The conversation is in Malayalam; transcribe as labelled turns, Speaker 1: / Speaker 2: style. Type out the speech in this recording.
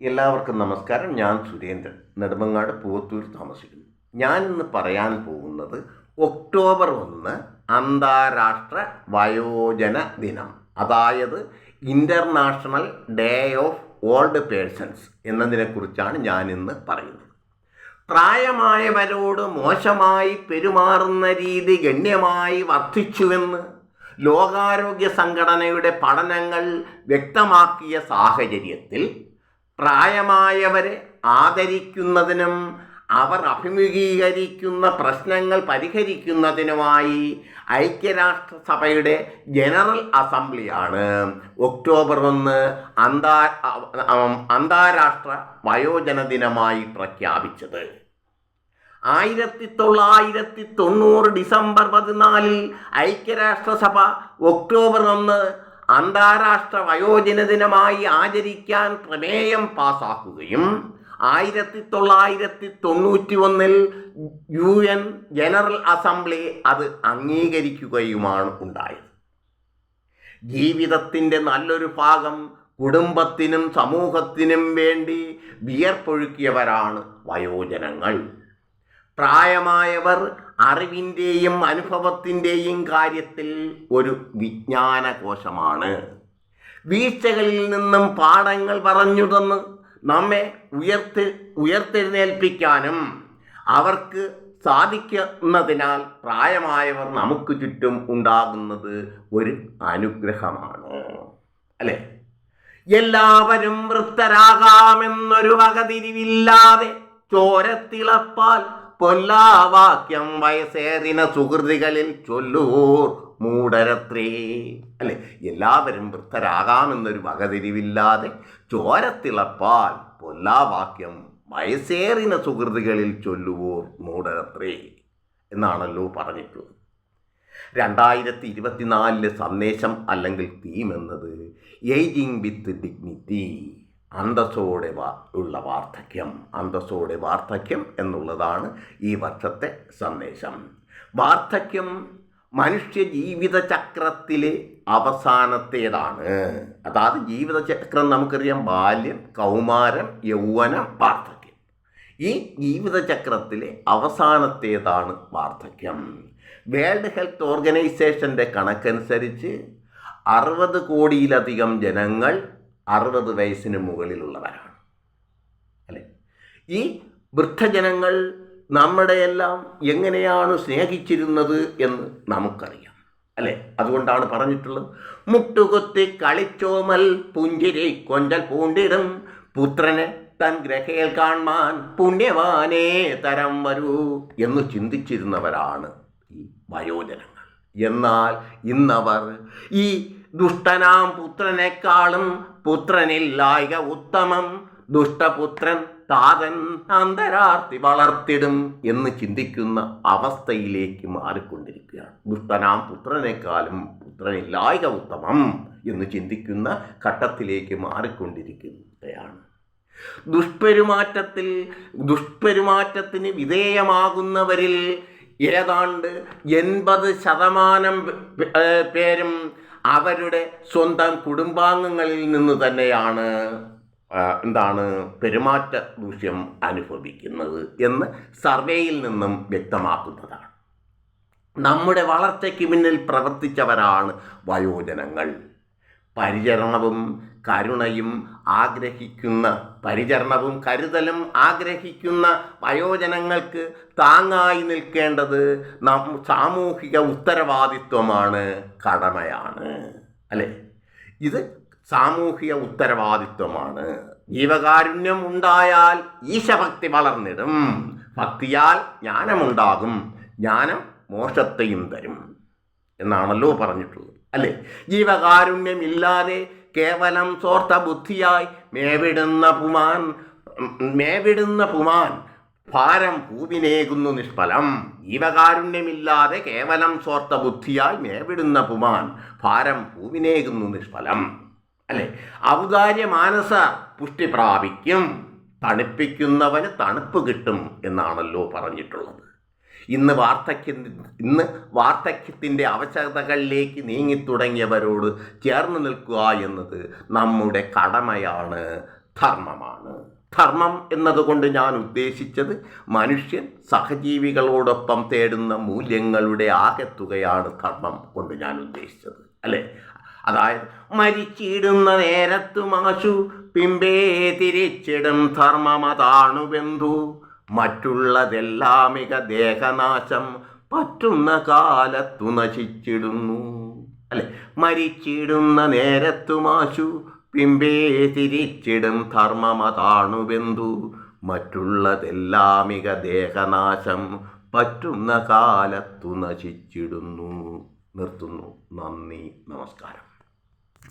Speaker 1: എല്ലാവർക്കും നമസ്കാരം. ഞാൻ സുരേന്ദ്രൻ, നെടുമങ്ങാട് പൂവത്തൂർ താമസിക്കുന്നു. ഞാനിന്ന് പറയാൻ പോകുന്നത് ഒക്ടോബർ 1 അന്താരാഷ്ട്ര വയോജന ദിനം, അതായത് international day of old persons എന്നതിനെക്കുറിച്ചാണ് ഞാനിന്ന് പറയുന്നത്. പ്രായമായവരോട് മോശമായി പെരുമാറുന്ന രീതി ഗണ്യമായി വർദ്ധിച്ചുവെന്ന് ലോകാരോഗ്യ സംഘടനയുടെ പഠനങ്ങൾ വ്യക്തമാക്കിയ സാഹചര്യത്തിൽ പ്രായമായവരെ ആദരിക്കുന്നതിനും അവർ അഭിമുഖീകരിക്കുന്ന പ്രശ്നങ്ങൾ പരിഹരിക്കുന്നതിനുമായി ഐക്യരാഷ്ട്രസഭയുടെ ജനറൽ അസംബ്ലിയാണ് ഒക്ടോബർ 1 അന്താരാഷ്ട്ര വയോജന ദിനമായി പ്രഖ്യാപിച്ചത്. 1990 ഡിസംബർ 14 ഐക്യരാഷ്ട്രസഭ ഒക്ടോബർ 1 അന്താരാഷ്ട്ര വയോജന ദിനമായി ആചരിക്കാൻ പ്രമേയം പാസാക്കുകയും 1991 UN ജനറൽ അസംബ്ലി അത് അംഗീകരിക്കുകയുമാണ് ഉണ്ടായത്. ജീവിതത്തിൻ്റെ നല്ലൊരു ഭാഗം കുടുംബത്തിനും സമൂഹത്തിനും വേണ്ടി വിയർപ്പൊഴുക്കിയവരാണ് വയോജനങ്ങൾ. പ്രായമായവർ അറിവിൻ്റെയും അനുഭവത്തിന്റെയും കാര്യത്തിൽ ഒരു വിജ്ഞാനകോശമാണ്. വീഴ്ചകളിൽ നിന്നും പാഠങ്ങൾ പറഞ്ഞു തന്ന് നമ്മെ ഉയർത്തെഴുന്നേൽപ്പിക്കാനും അവർക്ക് സാധിക്കുന്നതിനാൽ പ്രായമായവർ നമുക്ക് ചുറ്റും ഉണ്ടാകുന്നത് ഒരു അനുഗ്രഹമാണ്, അല്ലേ? എല്ലാവരും വൃദ്ധരാകാമെന്നൊരു വകതിരിവില്ലാതെ ചോരത്തിളപ്പാൽ പൊല്ലാവാക്യം വയസ്സേറിന സുഹൃതികളിൽ ചൊല്ലൂർ മൂടരത്രേ, അല്ലെ? എല്ലാവരും വൃദ്ധരാകാമെന്നൊരു വകതിരിവില്ലാതെ ചോരത്തിളപ്പാൽ പൊല്ലാവാക്യം വയസ്സേറിന സുഹൃതികളിൽ ചൊല്ലുവോർ മൂടരത്രേ എന്നാണല്ലോ പറഞ്ഞിട്ടുള്ളത്. 2024 സന്ദേശം അല്ലെങ്കിൽ തീം എന്നത് ഏജിങ് വിത്ത് ഡിഗ്നിറ്റി, അന്തസ്സോടെ ഉള്ള വാർദ്ധക്യം. അന്തസ്സോടെ വാർദ്ധക്യം എന്നുള്ളതാണ് ഈ വർഷത്തെ സന്ദേശം. വാർദ്ധക്യം മനുഷ്യ ജീവിതചക്രത്തിലെ അവസാനത്തേതാണ്. അതായത് ജീവിതചക്രം നമുക്കറിയാം: ബാല്യം, കൗമാരം, യൗവനം, വാർദ്ധക്യം. ഈ ജീവിതചക്രത്തിലെ അവസാനത്തേതാണ് വാർദ്ധക്യം. വേൾഡ് ഹെൽത്ത് ഓർഗനൈസേഷൻ്റെ കണക്കനുസരിച്ച് 60 കോടിയിലധികം ജനങ്ങൾ 60 വയസ്സിന് മുകളിലുള്ളവരാണ്, അല്ലെ? ഈ വൃദ്ധജനങ്ങൾ നമ്മുടെയെല്ലാം എങ്ങനെയാണ് സ്നേഹിച്ചിരുന്നത് എന്ന് നമുക്കറിയാം, അല്ലെ? അതുകൊണ്ടാണ് പറഞ്ഞിട്ടുള്ളത്: മുട്ടുകുത്തി കളിച്ചോമൽ പുഞ്ചിരി കൊഞ്ചൽ പൂണ്ടിടും പുത്രനെ തൻ ഗ്രഹേൽ കാൺമാൻ പുണ്യവാനേ തരം വരൂ എന്ന് ചിന്തിച്ചിരുന്നവരാണ് ഈ വയോജനങ്ങൾ. എന്നാൽ ഇന്നവർ ഈ ദുഷ്ടനാം പുത്രനേക്കാളും പുത്രനില്ലായക ഉത്തമം, ദുഷ്ടപുത്രൻ താതൻ അന്തരാർത്തി വളർത്തിടും എന്ന് ചിന്തിക്കുന്ന അവസ്ഥയിലേക്ക് മാറിക്കൊണ്ടിരിക്കുകയാണ്. ദുഷ്ടനാം പുത്രനേക്കാളും പുത്രനില്ലായക ഉത്തമം എന്ന് ചിന്തിക്കുന്ന ഘട്ടത്തിലേക്ക് മാറിക്കൊണ്ടിരിക്കുകയാണ്. ദുഷ്പെരുമാറ്റത്തിന് വിധേയമാകുന്നവരിൽ ഏതാണ്ട് 80% പേരും അവരുടെ സ്വന്തം കുടുംബാംഗങ്ങളിൽ നിന്ന് തന്നെയാണ് പെരുമാറ്റ ദൂഷ്യം അനുഭവിക്കുന്നത് എന്ന് സർവേയിൽ നിന്നും വ്യക്തമാക്കുന്നതാണ്. നമ്മുടെ വളർച്ചയ്ക്ക് പിന്നിൽ പ്രവർത്തിച്ചവരാണ് വയോജനങ്ങൾ. പരിചരണവും കരുതലും ആഗ്രഹിക്കുന്ന വയോജനങ്ങൾക്ക് താങ്ങായി നിൽക്കേണ്ടത് സാമൂഹിക ഉത്തരവാദിത്വമാണ്, കടമയാണ്, അല്ലെ? ഇത് സാമൂഹിക ഉത്തരവാദിത്വമാണ്. ജീവകാരുണ്യം ഉണ്ടായാൽ ഈശഭക്തി വളർന്നിടും, ഭക്തിയാൽ ജ്ഞാനമുണ്ടാകും, ജ്ഞാനം മോക്ഷത്തെയും തരും എന്നാണല്ലോ പറഞ്ഞിട്ടുള്ളത്, അല്ലെ? ജീവകാരുണ്യമില്ലാതെ കേവലം സ്വാർത്ഥ ബുദ്ധിയായി മേവിടുന്ന പുമാൻ ഭാരം ഭൂവിനേകുന്നു നിഷ്ഫലം. ജീവകാരുണ്യമില്ലാതെ കേവലം സ്വാർത്ഥ ബുദ്ധിയായി മേവിടുന്ന പുമാൻ ഭാരം ഭൂവിനേകുന്നു നിഷ്ഫലം, അല്ലെ? ഔദാര്യ മാനസ പുഷ്ടി പ്രാപിക്കും, തണുപ്പിക്കുന്നവന് തണുപ്പ് കിട്ടും എന്നാണല്ലോ പറഞ്ഞിട്ടുള്ളത്. ഇന്ന് വാർദ്ധക്യത്തിൻ്റെ അവശതകളിലേക്ക് നീങ്ങിത്തുടങ്ങിയവരോട് ചേർന്ന് നിൽക്കുക എന്നത് നമ്മുടെ കടമയാണ്, ധർമ്മമാണ്. ധർമ്മം എന്നതുകൊണ്ട് ഞാൻ ഉദ്ദേശിച്ചത് മനുഷ്യൻ സഹജീവികളോടൊപ്പം തേടുന്ന മൂല്യങ്ങളുടെ ആകെത്തുകയാണ് ധർമ്മം കൊണ്ട് ഞാൻ ഉദ്ദേശിച്ചത്, അല്ലേ? അതായത് മരിച്ചിടുന്ന നേരത്തു മാശു പിമ്പേ തിരിച്ചിടും ധർമ്മമതാണു ബന്ധു, മറ്റുള്ളതെല്ലാമിക ദേഹനാശം പറ്റുന്ന കാലത്തു നശിച്ചിടുന്നു, അല്ലെ? മരിച്ചിടുന്ന നേരത്തു മാശു പിമ്പേ തിരിച്ചിടും ധർമ്മമതാണു ബന്ധു, മറ്റുള്ളതെല്ലാമിക ദേഹനാശം പറ്റുന്ന കാലത്തു നശിച്ചിടുന്നു. നിർത്തുന്നു. നന്ദി, നമസ്കാരം.